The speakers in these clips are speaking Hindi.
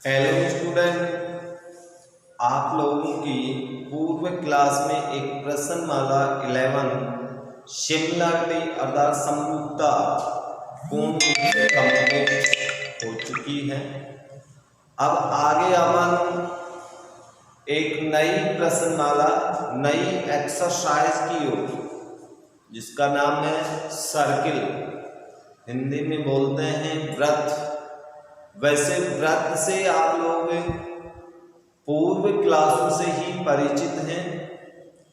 हेलो स्टूडेंट, आप लोगों की पूर्व क्लास में एक प्रश्नमाला 11 शिमला टी अर्थात समरूपता कोण कंप्लीट हो चुकी है। अब आगे अपन एक नई प्रश्नमाला नई एक्सरसाइज की ओर, जिसका नाम है सर्किल, हिंदी में बोलते हैं वृत्त। वैसे वृत्त से आप लोग पूर्व क्लासों से ही परिचित हैं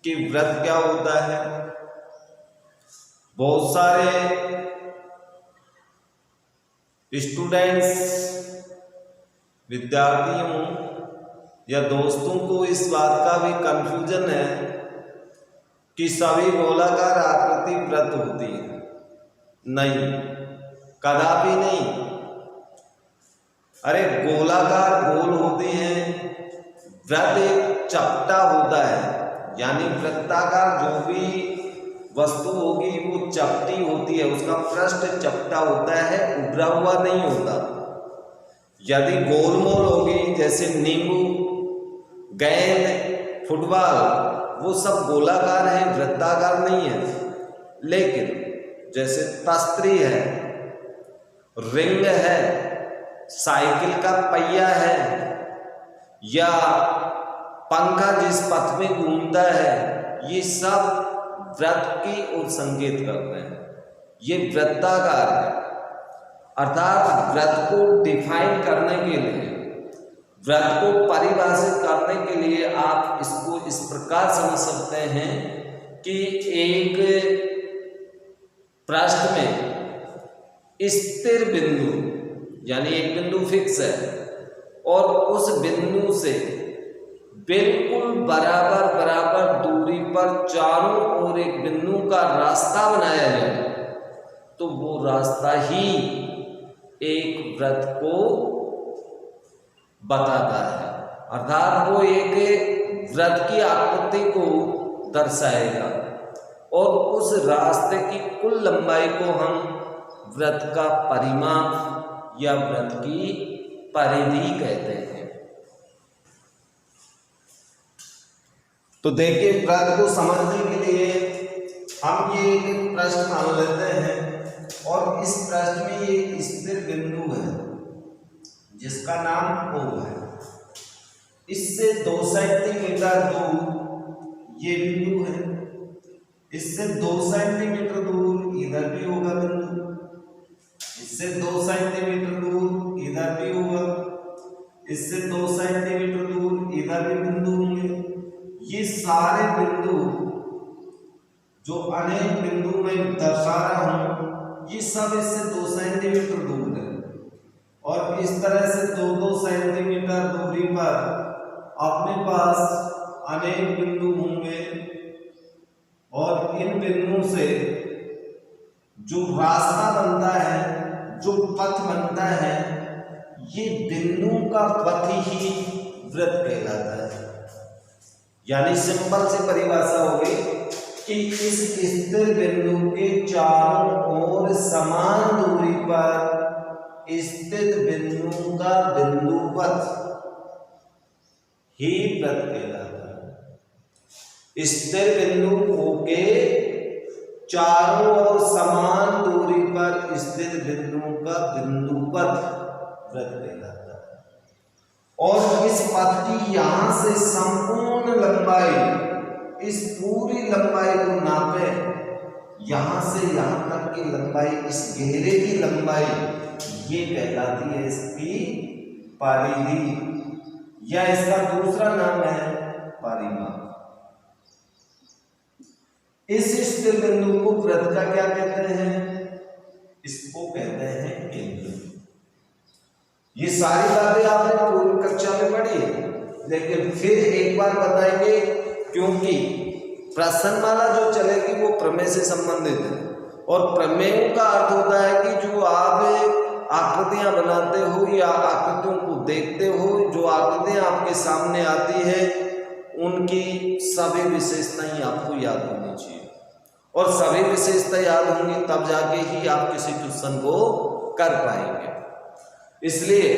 कि वृत्त क्या होता है। बहुत सारे स्टूडेंट्स, विद्यार्थियों या दोस्तों को इस बात का भी कंफ्यूजन है कि सभी गोलाकार आकृति वृत्त होती है। नहीं, कदापि नहीं। अरे गोलाकार गोल होते हैं, वृत्त एक चपटा होता है, यानी वृत्ताकार जो भी वस्तु होगी वो चपटी होती है, उसका पृष्ठ चपटा होता है, उभरा हुआ नहीं होता। यदि गोलमोल होगी जैसे नींबू, गेंद, फुटबॉल, वो सब गोलाकार है, वृत्ताकार नहीं है। लेकिन जैसे तस्त्री है, रिंग है, साइकिल का पहिया है, या पंखा जिस पथ में घूमता है, ये सब वृत्त की ओर संकेत करते हैं। ये वृत्ताकार है। अर्थात वृत्त को डिफाइन करने के लिए, वृत्त को परिभाषित करने के लिए आप इसको इस प्रकार समझ सकते हैं कि एक पृष्ठ में स्थिर बिंदु, यानी एक बिंदु फिक्स है, और उस बिंदु से बिल्कुल बराबर बराबर दूरी पर चारों ओर एक बिंदु का रास्ता बनाया जाए, तो वो रास्ता ही एक वृत्त को बताता है। अर्थात वो एक वृत्त की आकृति को दर्शाएगा, और उस रास्ते की कुल लंबाई को हम वृत्त का परिमाप या वृत्त की परिधि कहते हैं। तो देखिए, वृत्त को समझने के लिए हम ये एक प्रश्न मान लेते हैं, और इस प्रश्न में एक स्थिर बिंदु है जिसका नाम O है। इससे 2 सेंटीमीटर दूर ये बिंदु है, इससे 2 सेंटीमीटर दूर इधर भी होगा बिंदु, इससे 2 सेंटीमीटर दूर इधर भी होगा, इससे 2 सेंटीमीटर दूर इधर भी बिंदु होंगे। ये सारे बिंदु जो अनेक बिंदु में दर्शा रहा हूं, ये सब इससे 2 सेंटीमीटर दूर है, और इस तरह से 2-2 सेंटीमीटर दूरी पर अपने पास अनेक बिंदु होंगे, और इन बिंदुओं से जो रास्ता बनता है, जो पथ बनता है, ये बिंदु का पथ ही वृत्त कहलाता है। यानी सिंपल से परिभाषा हो गई कि इस स्थिर बिंदु के चारों ओर समान दूरी पर स्थित बिंदु का बिंदु पथ ही वृत्त कहलाता है। स्थिर बिंदु O के चारों ओर समान दूरी पर स्थित बिंदु का बिंदु पथ वृत्त कहलाता है। और इस पथ की यहां से संपूर्ण लंबाई, इस पूरी लंबाई को नापे, यहां से यहां तक की लंबाई, इस घेरे की लंबाई, ये कहलाती है इसकी परिधि, या इसका दूसरा नाम है परिमाप। इस स्थिर बिंदु को वृत्त का क्या कहते हैं? इसको कहते हैं केंद्र। ये सारी बातें आपने पूर्व कक्षा में पढ़ी है, लेकिन फिर एक बार बताएंगे, क्योंकि प्रश्नमाला जो चलेगी वो प्रमेय से संबंधित है, और प्रमेयों का अर्थ होता है कि जो आप आकृतियां बनाते हो या आकृतियों को देखते हो, जो आकृतियां आपके सामने आती है, उनकी सभी विशेषताएं आपको याद होनी चाहिए, और सभी विशेषता याद होंगी तब जाके ही आप किसी क्वेश्चन को कर पाएंगे। इसलिए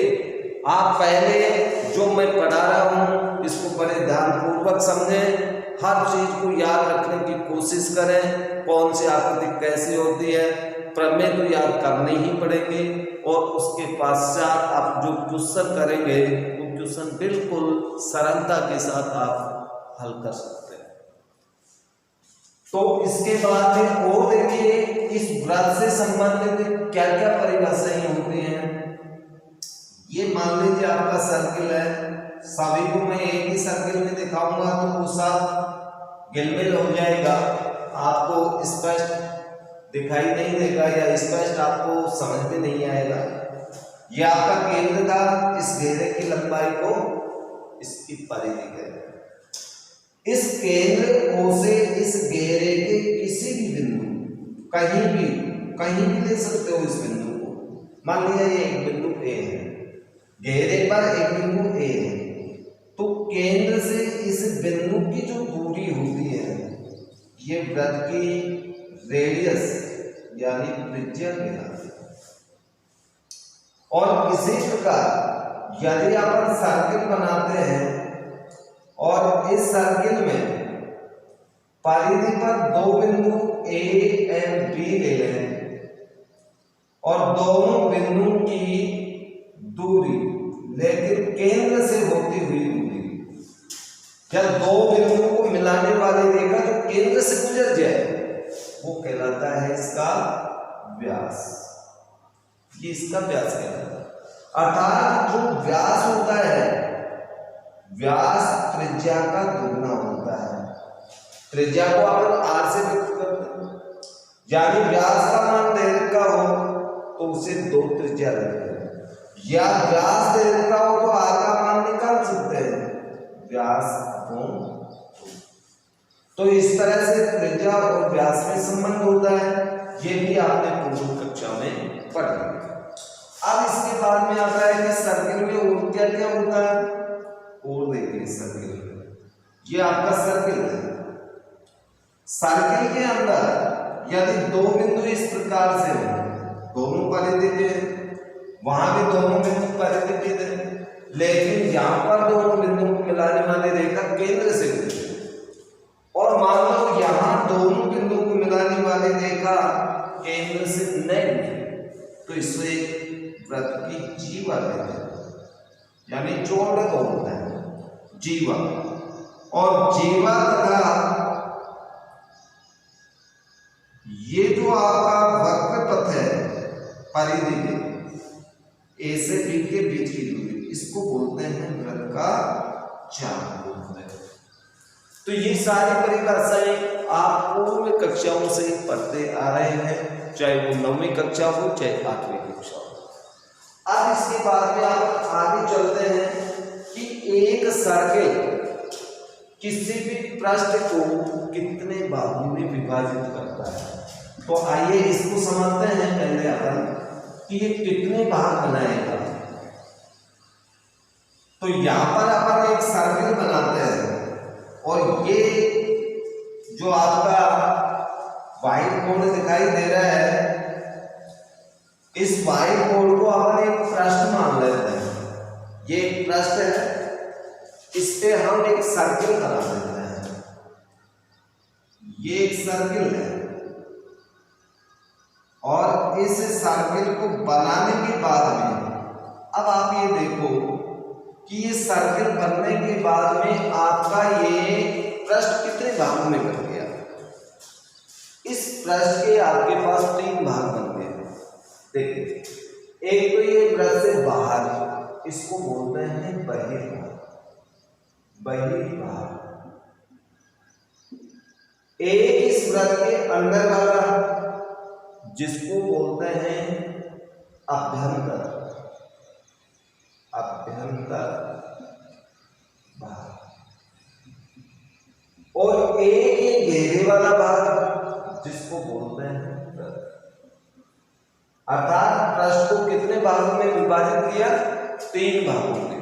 आप पहले जो मैं पढ़ा रहा हूँ इसको बड़े ध्यानपूर्वक समझें, हर चीज को याद रखने की कोशिश करें। कौन सी आकृति कैसी होती है, प्रमेय तो याद करने ही पड़ेंगे, और उसके पश्चात आप जो क्वेश्चन करेंगे वो क्वेश्चन बिल्कुल सरलता के साथ आप हल कर सकते हैं। तो इसके बाद में और देखिए इस व्रत से संबंधित क्या क्या परिभाषाएं होती हैं। ये मान लीजिए आपका सर्किल है, सभी को मैं एक ही सर्किल में दिखाऊंगा तो वो सब गिलमिल हो जाएगा, आपको स्पष्ट दिखाई नहीं देगा या स्पष्ट आपको समझ में नहीं आएगा। ये आपका केंद्र था, इस घेरे की लंबाई को इसकी परिधि कहते हैं। इस केंद्र O से इस घेरे के किसी भी बिंदु, कहीं भी ले सकते हो इस बिंदु को। मान लिया ये एक बिंदु A है, घेरे पर एक बिंदु A है, तो केंद्र से इस बिंदु की जो दूरी होती है ये वृत्त की रेडियस यानी त्रिज्या कहलाती है। और इसी प्रकार यदि आप सर्किल बनाते हैं और इस सर्किल में परिधि पर दो बिंदु A एंड B ले लें और दोनों बिंदु की दूरी लेकिन केंद्र से होती हुई दूरी, या दो बिंदु को मिलाने वाली रेखा जो केंद्र से गुजर जाए वो कहलाता है इसका व्यास। ये इसका व्यास कहलाता है। अर्थात जो व्यास होता है, व्यास त्रिज्या का दुगना होता है। त्रिज्या को अपन r से व्यक्त करते हैं, यानी व्यास का मान दे रखा हो तो उसे दो त्रिज्या लगते हैं, या व्यास दे रखा हो तो r का मान निकाल सकते हैं, व्यास अपॉन। तो इस तरह से त्रिज्या और व्यास में संबंध होता है, ये भी आपने पूर्व कक्षा में पढ़ा। अब इसके बाद में आता है कि सर्किल में और क्या क्या होता है। और देखिए सर्किल, ये आपका सर्किल है। सर्किल के अंदर यदि दो बिंदु इस प्रकार से हो, दोनों परिधि के, वहां भी दोनों बिंदु परिधि के थे, लेकिन यहां पर दोनों बिंदुओं को मिलाने वाली रेखा केंद्र से गुजरी, और मान लो यहां दोनों बिंदुओं को मिलाने वाली रेखा केंद्र से नहीं गुजरी, तो इसे वृत्त की जीवा कहते हैं, यानी जोड़ को होता है जीवा। और जीवा तथा ये जो आपका वक्र पथ है परिधि के A से B के बीच की दूरी, इसको बोलते हैं वृत्त का चाप बोलते हैं। तो ये सारी परिभाषाएं आप पूर्व कक्षाओं से पढ़ते आ रहे हैं, चाहे वो 9वीं कक्षा हो चाहे 8वीं कक्षा हो। अब इसके बाद में आप आगे चलते हैं कि एक सर्किल किसी भी पृष्ठ को कितने भागों में विभाजित करता है। तो आइए इसको समझते हैं पहले अपन कि ये कितने भाग बनाएगा। तो यहां पर अपन एक सर्किल बनाते हैं और ये जो आपका व्हाइट बोर्ड दिखाई दे रहा है, इस व्हाइट बोर्ड को अपन एक पृष्ठ मान लेते हैं। ये एक पृष्ठ है, इस पे हम एक सर्किल बना देते हैं। ये एक सर्किल है और इस सर्किल को बनाने के बाद में अब आप ये देखो कि ये सर्किल बनने के बाद में आपका ये पृष्ठ कितने भागों में बन गया। इस पृष्ठ के आपके पास 3 भाग बन गए। देखिए, एक तो ये वृत्त से बाहर, इसको बोलते हैं बहिर्भाग। बहिर्भाग एक इस वृत्त के अंदर वाला, जिसको बोलते हैं अभ्यंतर। अभ्यंतर भाग, और एक घेरे वाला भाग जिसको बोलते हैं वृत्त। अर्थात पृष्ठ को कितने भागों में विभाजित किया? 3 भागों में।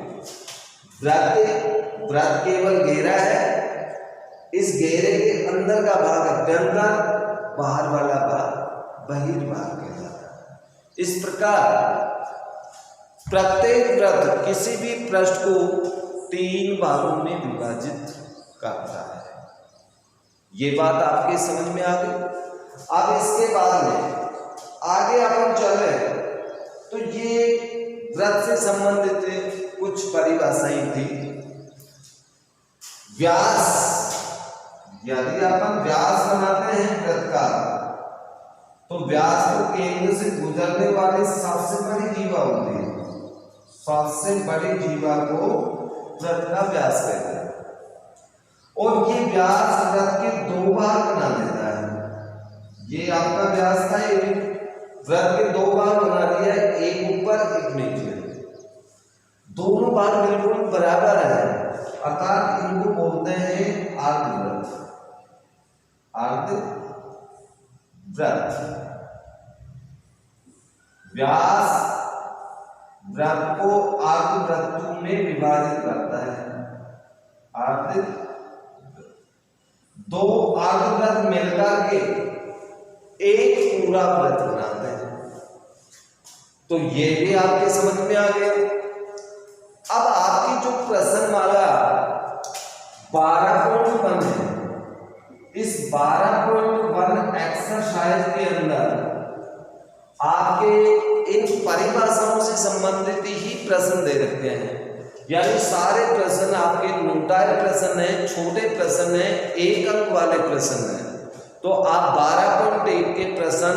वृत्त केवल घेरा है, इस घेरे के अंदर का भाग अभ्यंतर, बाहर वाला भाग बहिर्भाग कहलाता है। इस प्रकार प्रत्येक व्रत किसी भी पृष्ठ को 3 भागों में विभाजित करता है। ये बात आपके समझ में आ गई। अब इसके बाद में आगे अपन चले तो ये व्रत से संबंधित कुछ परिभाषाएं थी। व्यास, यदि अपन व्यास बनाते हैं व्रत का, तो व्यास को केंद्र से गुजरने वाली सबसे बड़ी जीवा होती है, सबसे बड़ी जीवा को व्रत का व्यास कहते हैं। और ये व्यास व्रत के 2 भाग बना देता है। ये आपका व्यास था, ये व्रत के 2 भाग बना दिया है, एक ऊपर एक नीचे। दोनों भाग बिल्कुल बराबर है, अर्थात इनको बोलते हैं अर्धव्रत। अर्धव्रत व्यास व्रत को अर्धव्रतों में विभाजित करता है। अर्ध 2 अर्धव्रत मिलकर के एक पूरा व्रत बनाते हैं। तो ये भी आपके समझ में आ गया। अब आपकी जो प्रश्नमाला 12.1 है, इस 12.1 एक्सरसाइज के अंदर आपके इन परिभाषाओं से संबंधित ही प्रश्न दे रखे हैं। यानी सारे प्रश्न आपके नोटाइल प्रश्न हैं, छोटे प्रश्न हैं, 1 अंक वाले प्रश्न हैं। तो आप 12.1 के प्रश्न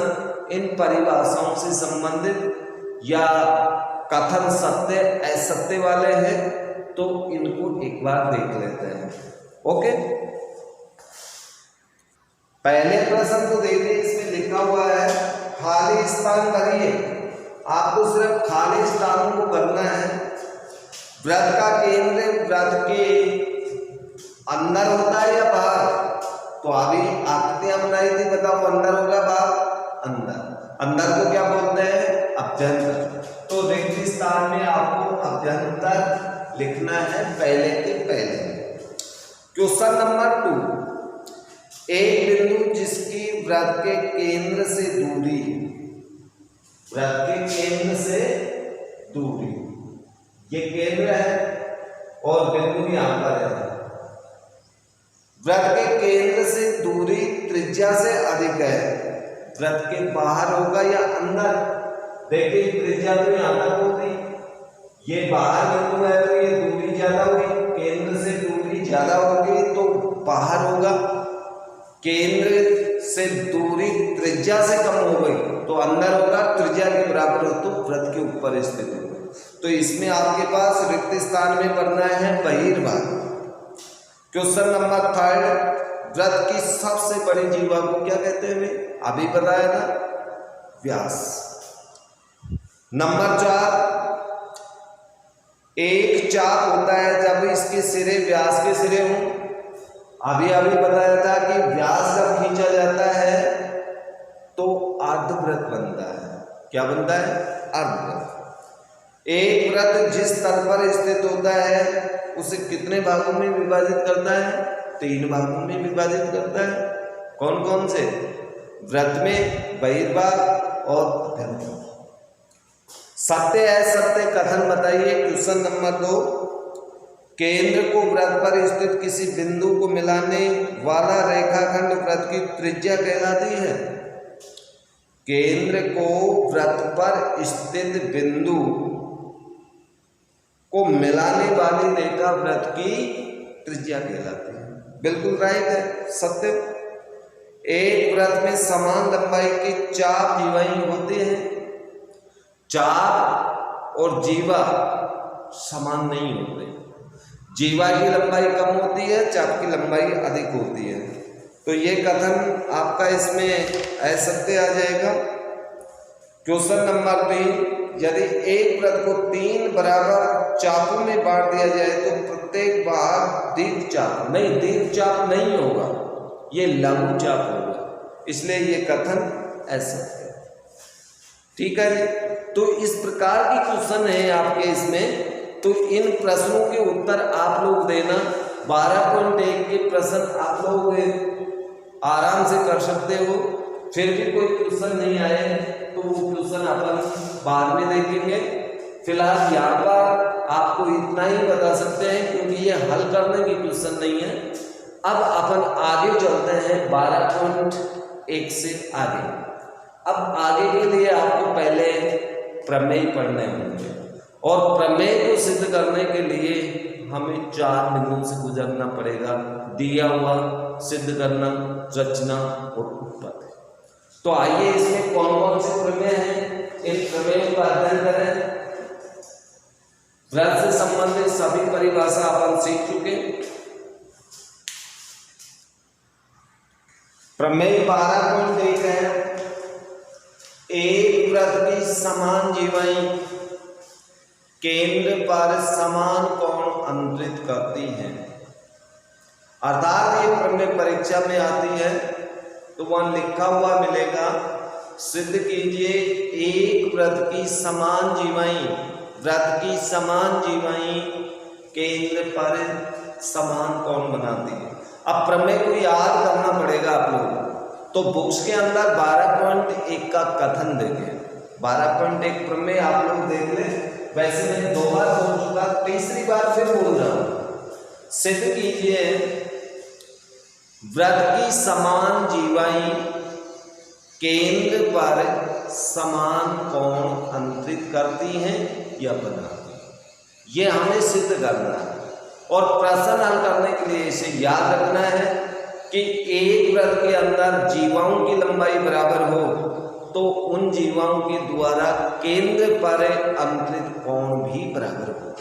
इन परिभाषाओं से संबंधित या कथन सत्य असत्य वाले हैं, तो इनको एक बार देख लेते हैं। ओके, पहले प्रश्न को देखिए, इसमें लिखा हुआ है खाली स्थान भरिए। आपको सिर्फ खाली स्थानों को भरना है। व्रत का केंद्र व्रत के अंदर होता है या बाहर? तो अभी आकृतियां बनाई थी, बताओ अंदर होगा बाहर? अंदर। अंदर को क्या बोलते हैं? अभ्यंतर। तो रिक्त स्थान में आपको अभ्यंतर लिखना है पहले के पहले। क्वेश्चन नंबर 2, एक बिंदु जिसकी व्रत के केंद्र से दूरी, व्रत के केंद्र से दूरी, ये केंद्र है और बिंदु यहां पर है। व्रत के केंद्र से दूरी त्रिज्या से अधिक है। व्रत के बाहर होगा या अंदर? देखिए त्रिज्या तो यहां तक होती, ये बाहर बिंदु है तो ये दूरी ज्यादा होगी, केंद्र से दूरी ज्यादा होगी तो बाहर होगा। केंद्र से दूरी त्रिज्या से कम हो गई तो अंदर होगा, त्रिज्या के बराबर हो तो व्रत के ऊपर स्थित होगा। तो इसमें आपके पास रिक्त स्थान में भरना है बहिर्भाग। क्वेश्चन नंबर 3, व्रत की सबसे बड़ी जीवा को क्या कहते हैं? अभी बताया था, व्यास। नंबर 4, एक चाप होता है जब इसके सिरे व्यास के सिरे हों। अभी बताया था कि व्यास जब खींचा जाता है तो अर्धव्रत बनता है। क्या बनता है? अर्धव्रत। एक व्रत जिस तल पर स्थित होता है उसे कितने भागों में विभाजित करता है? 3 भागों में विभाजित करता है। कौन कौन से? व्रत में बहिर्भाग और अभ्यंतर। सत्य असत्य कथन बताइए। क्वेश्चन नंबर 2, केंद्र को व्रत पर स्थित किसी बिंदु को मिलाने वाला रेखाखंड व्रत की त्रिज्या कहलाती है। केंद्र को व्रत पर स्थित बिंदु को मिलाने वाली रेखा व्रत की त्रिज्या कहलाती है। बिल्कुल राइट है, सत्य। एक व्रत में समान लंबाई की चाप जीवाएं होती हैं। चाप और जीवा समान नहीं होते। जीवा की लंबाई कम होती है, चाप की लंबाई अधिक होती है। तो ये कथन आपका इसमें असत्य आ जाएगा। क्वेश्चन नंबर 3, यदि एक व्रत को 3 बराबर चापों में बांट दिया जाए तो प्रत्येक भाग दीर्घ चाप नहीं होगा, ये लघु चाप होगा। इसलिए ये कथन असत्य है। ठीक है जी। तो इस प्रकार की क्वेश्चन है आपके इसमें। तो इन प्रश्नों के उत्तर आप लोग देना। 12.1 के प्रश्न आप लोग आराम से कर सकते हो। फिर भी कोई क्वेश्चन नहीं आए तो वो क्वेश्चन अपन बाद में देखेंगे। फिलहाल यहाँ पर आपको इतना ही बता सकते हैं क्योंकि ये हल करने की क्वेश्चन नहीं है। अब अपन आगे चलते हैं 12.1 से आगे। अब आगे के लिए आपको पहले प्रमेय पढ़ने होंगे और प्रमेय को सिद्ध करने के लिए हमें 4 बिंदुओं से गुजरना पड़ेगा। दिया हुआ, सिद्ध करना, रचना और उत्पत्ति। तो आइए इसमें कौन कौन से प्रमेय हैं, इन प्रमेयों का अध्ययन करें। वृत्त से संबंधित सभी परिभाषा अपन सीख चुके। प्रमेय 12.1 है, एक वृत्त की समान जीवाएं केंद्र पर समान कोण अंतरित करती हैं। अर्थात ये प्रमेय परीक्षा में आती है तो वहां लिखा हुआ मिलेगा, सिद्ध कीजिए एक वृत्त की समान जीवाएं केंद्र पर समान कोण बनाती है। अब प्रमेय को याद करना पड़ेगा आप लोग। तो बुक्स के अंदर 12.1 का कथन देखें। 12.1 प्रमेय आप लोग देख ले। वैसे मैं 2 बार बोल चुका, तीसरी बार फिर बोल रहा हूं। सिद्ध कीजिए वृत्त की समान जीवाएं केंद्र पर समान कोण अंतरित करती हैं या बनाती हैं। ये हमें सिद्ध करना है और प्रश्न हल करने के लिए इसे याद रखना है कि एक वृत्त के अंदर जीवाओं की लंबाई बराबर हो तो उन जीवाओं के द्वारा केंद्र पर अंतरित कोण भी बराबर हो।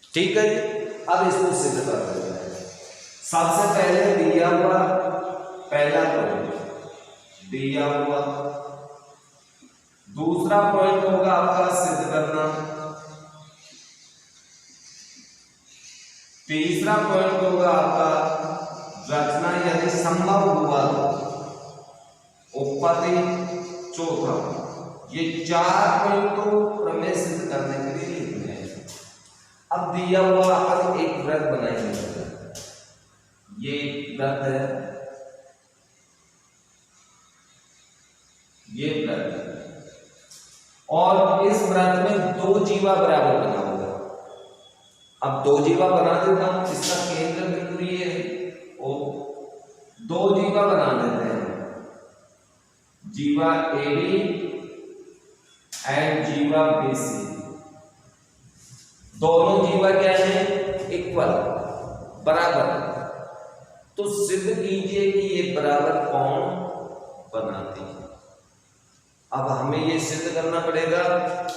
ठीक है, अब इसको सिद्ध कर देते हैं। सबसे पहले दिया हुआ पहला पॉइंट दिया हुआ, दूसरा पॉइंट होगा आपका सिद्ध करना, तीसरा पॉइंट होगा आपका रचना यानी संभव हुआ, उत्पत्ति चौथा। ये 4 पॉइंट तो प्रमेय सिद्ध करने के लिए लिखने हैं। अब दिया हुआ अपन एक वृत्त बनाएंगे। ये वृत्त है, ये वृत्त है और इस वृत्त में 2 जीवा बराबर बना होगा। अब 2 जीवा बना देता हूं, इसका केंद्र बिंदु ये है और 2 जीवा बना देते हैं, जीवा AB एंड जीवा BC। दोनों जीवा क्या है, इक्वल, बराबर। तो सिद्ध कीजिए कि ये बराबर कोण बनाती है। अब हमें ये सिद्ध करना पड़ेगा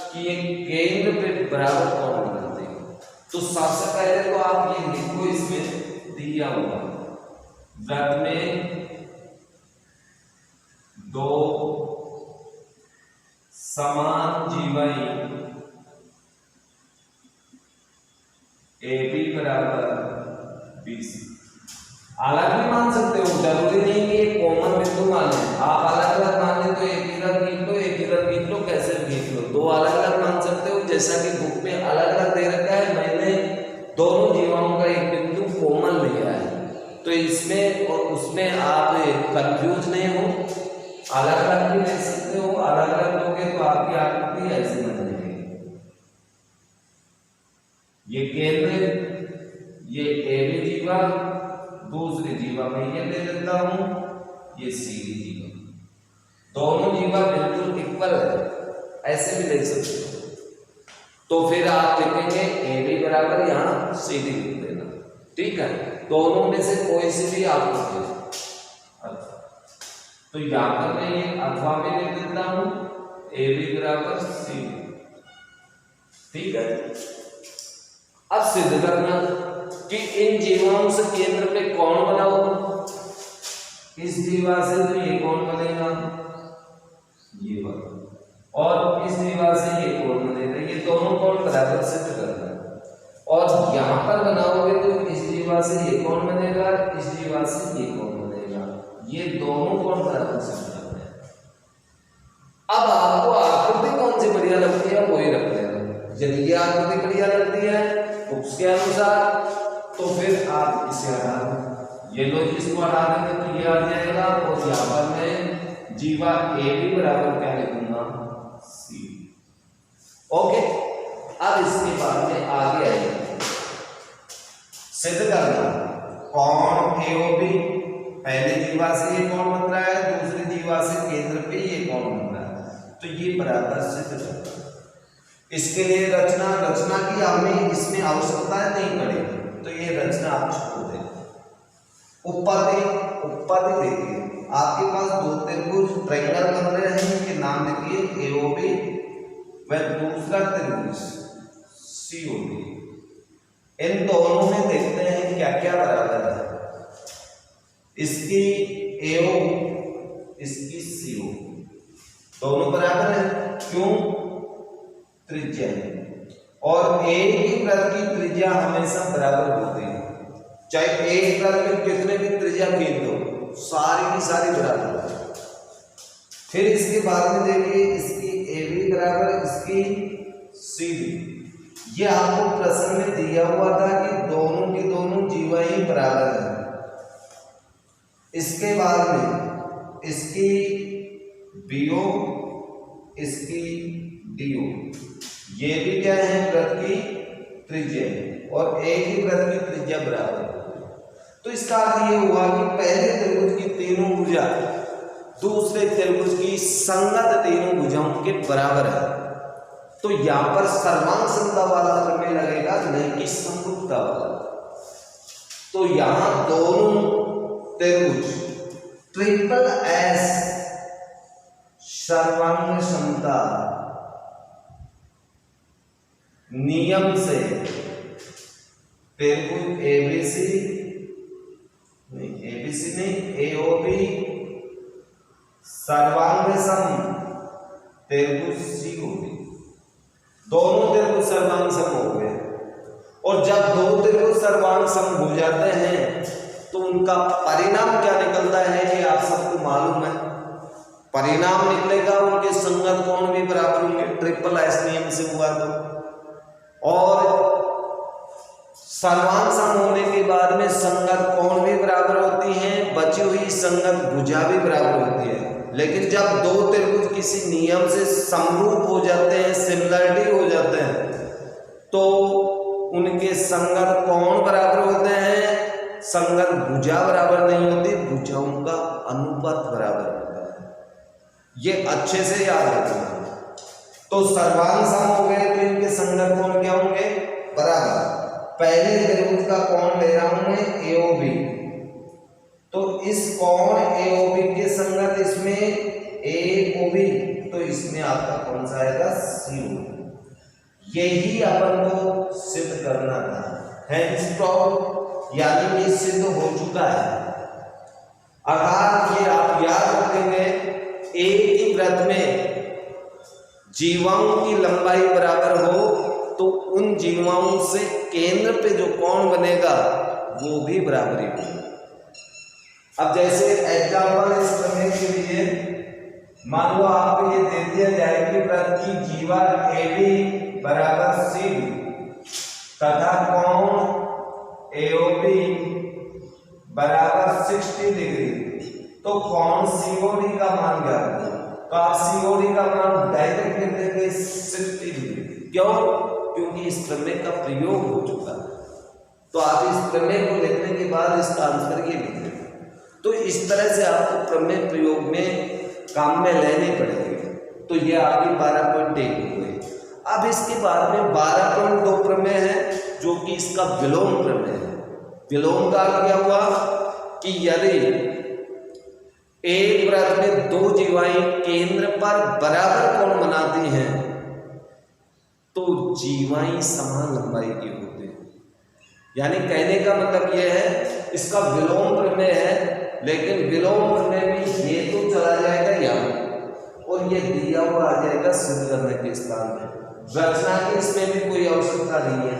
कि ये केंद्र पे बराबर कोण बनाते हैं। तो सबसे पहले तो आप ये लिखो, इसमें दिया हुआ वृत्त में 2 समान जीवाएं AB बराबर BC। अलग भी मान सकते हो, जरूरी नहीं कि एक कॉमन बिंदु मान लें। आप अलग अलग मान लें तो एक इधर खींच लो, एक इधर खींच लो, कैसे खींच लो, 2 अलग अलग मान सकते हो। जैसा कि बुक में अलग अलग दे रखा है, मैंने दोनों जीवाओं का एक बिंदु कॉमन लिया है, तो इसमें और उसमें आप कंफ्यूज नहीं हो। अलग अलग भी ले सकते हो, अलग अलग लोगे तो आपकी आकृति ऐसी बन जाएगी। ये केंद्र, ये AB जीवा, दूसरी जीवा में ये ले लेता हूं, ये CD जीवा। दोनों जीवा बिल्कुल इक्वल है, ऐसे भी ले सकते हो। तो फिर आप लिखेंगे AB बराबर यहां CD लिख देना। ठीक है, दोनों में से कोई सी भी आप लिख। तो यहां पर मैं ये अथवा में लिख देता हूं AB बराबर CD। ठीक है, अब सिद्ध करना कि इन जीवाओं से केंद्र पे कोण बनाओ। इस जीवा से तो ये कोण बनेगा, ये वाला, और इस जीवा से ये कोण बनेगा। ये दोनों कोण बराबर सिद्ध करना है। और यहां पर बनाओगे तो इस जीवा से ये कोण बनेगा, इस जीवा से ये कोण बनेगा। ये दोनों कोण बराबर सिद्ध करना है। अब आपको आकृति कौन सी बढ़िया लगती है वही रख लेना। यदि ये आकृति बढ़िया लगती है उसके अनुसार तो फिर आप इसे हटा दें। ये लो, इसको हटा देंगे तो ये आ जाएगा और यहाँ पर मैं जीवा AB बराबर क्या लिखूंगा, C। ओके। अब इसके बाद में आगे आएंगे सिद्ध करना कोण एओबी, पहली जीवा से ये कोण बन रहा है, दूसरी जीवा से केंद्र पे ये कोण बन रहा है, तो ये बराबर सिद्ध करना। इसके लिए रचना की हमें इसमें आवश्यकता नहीं पड़ेगी, तो ये रचना आप छोड़ दें। उत्पत्ति देखिए, आपके पास दो त्रिभुज ट्रायंगल बन रहे हैं, इनके नाम लिखिए एओबी व दूसरा त्रिभुज सीओबी। इन दोनों में देखते हैं क्या क्या बराबर है। इसकी एओ, इसकी सीओ, दोनों बराबर है। क्यों? त्रिज्या है, और एक ही वृत्त की त्रिज्या हमेशा बराबर होती है। चाहे एक वृत्त में कितने भी त्रिज्या खींच दो, सारी की सारी बराबर है। फिर इसके बाद में देखिए, इसकी ए बी बराबर, इसकी सी बी। ये आपको प्रश्न में दिया हुआ था कि दोनों की दोनों जीवाएं बराबर है। इसके बाद में इसकी बीओ, इसकी डीओ, ये भी क्या है? वृत्त की त्रिज्या, और एक ही वृत्त की त्रिज्या बराबर है। तो इसका अर्थ ये हुआ कि पहले त्रिभुज की तीनों भुजा दूसरे त्रिभुज की संगत तीनों भुजाओं के बराबर है। तो यहां पर सर्वांग समता वाला प्रमेय लगेगा, नहीं कि समरूपता वाला। तो यहां दोनों त्रिभुज ट्रिपल एस सर्वांग समता नियम से त्रिभुज एबीसी नहीं, एओबी सर्वांग सम त्रिभुज सीओबी, दोनों त्रिभुज सर्वांग सम हो गए। और जब दो त्रिभुज सर्वांग सम हो जाते हैं तो उनका परिणाम क्या निकलता है, ये आप सबको मालूम है। परिणाम निकलेगा उनके संगत कोण भी बराबर होंगे, ट्रिपल एस नियम से हुआ तो। और सर्वांग सम होने के बाद में संगत कोण भी बराबर होती हैं, बची हुई संगत भुजा भी बराबर होती है। लेकिन जब दो त्रिभुज किसी नियम से समरूप हो जाते हैं, सिमिलरिटी हो जाते हैं, तो उनके संगत कोण बराबर होते हैं, संगत भुजा बराबर नहीं होती, भुजाओं का अनुपात बराबर होता है। ये अच्छे से याद रखना। तो सर्वांग सम हो गए तो इनके संगत कोण क्या होंगे? बराबर। पहले त्रिभुज का कोण ले रहा हूं मैं एओबी, तो इस कोण एओबी के संगत इसमें एओबी, तो इसमें आपका कौन सा आएगा? सीओ। यही अपन को सिद्ध करना था। हैंडस्टॉप यानी ये सिद्ध हो चुका है। अर्थात ये आप याद रखेंगे, एक ही वृत्त में जीवाओं की लंबाई बराबर हो तो उन जीवाओं से केंद्र पे जो कोण बनेगा वो भी बराबरी होगा। अब जैसे एग्जाम्पल इस प्रमेय के लिए मान लो आपको ये दे दिया जाए कि वृत्त की जीवा AB बराबर CD तथा कोण AOB बराबर 60 डिग्री, तो कोण COD का मान ज्ञात करो। तो आप COD का मान डायरेक्ट लिख देंगे 60 डिग्री। क्यों? क्योंकि इस प्रमेय का प्रयोग हो चुका है। तो आप इस प्रमेय को लिखने के बाद इसका आंसर ये लिख देंगे। तो इस तरह से आपको प्रमेय प्रयोग में काम में लेने पड़ेंगे। तो ये आपकी 12.1 हो गई। अब इसके बाद में 12.2 प्रमेय है, जो कि इसका विलोम प्रमेय है। विलोम का क्या हुआ कि यदि एक वृत्त में दो जीवाएं केंद्र पर बराबर कोण बनाती हैं तो जीवाएं समान लंबाई की होती हैं। यानी कहने का मतलब यह है, इसका विलोम प्रमेय है, लेकिन विलोम प्रमेय में ये तो चला जाएगा यहाँ और ये दिया हुआ आ जाएगा सिद्ध करने के स्थान में। रचना की इसमें भी कोई आवश्यकता नहीं है।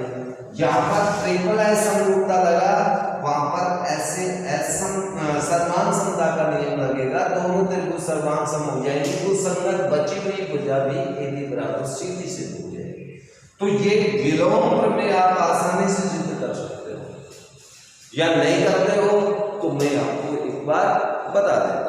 यहाँ पर ट्रिपल एस समरूपता लगा, वहां पर ऐसे सर्वांग समता का नियम लगेगा, दोनों त्रिभुज सर्वांग सम हो जाएंगे, तो संगत बची हुई भुजा भी AB बराबर CD से हो जाएगी। तो ये विलोम प्रमेय आप आसानी से सिद्ध कर सकते हो, या नहीं करते हो तो मैं आपको एक बार बता देता हूं।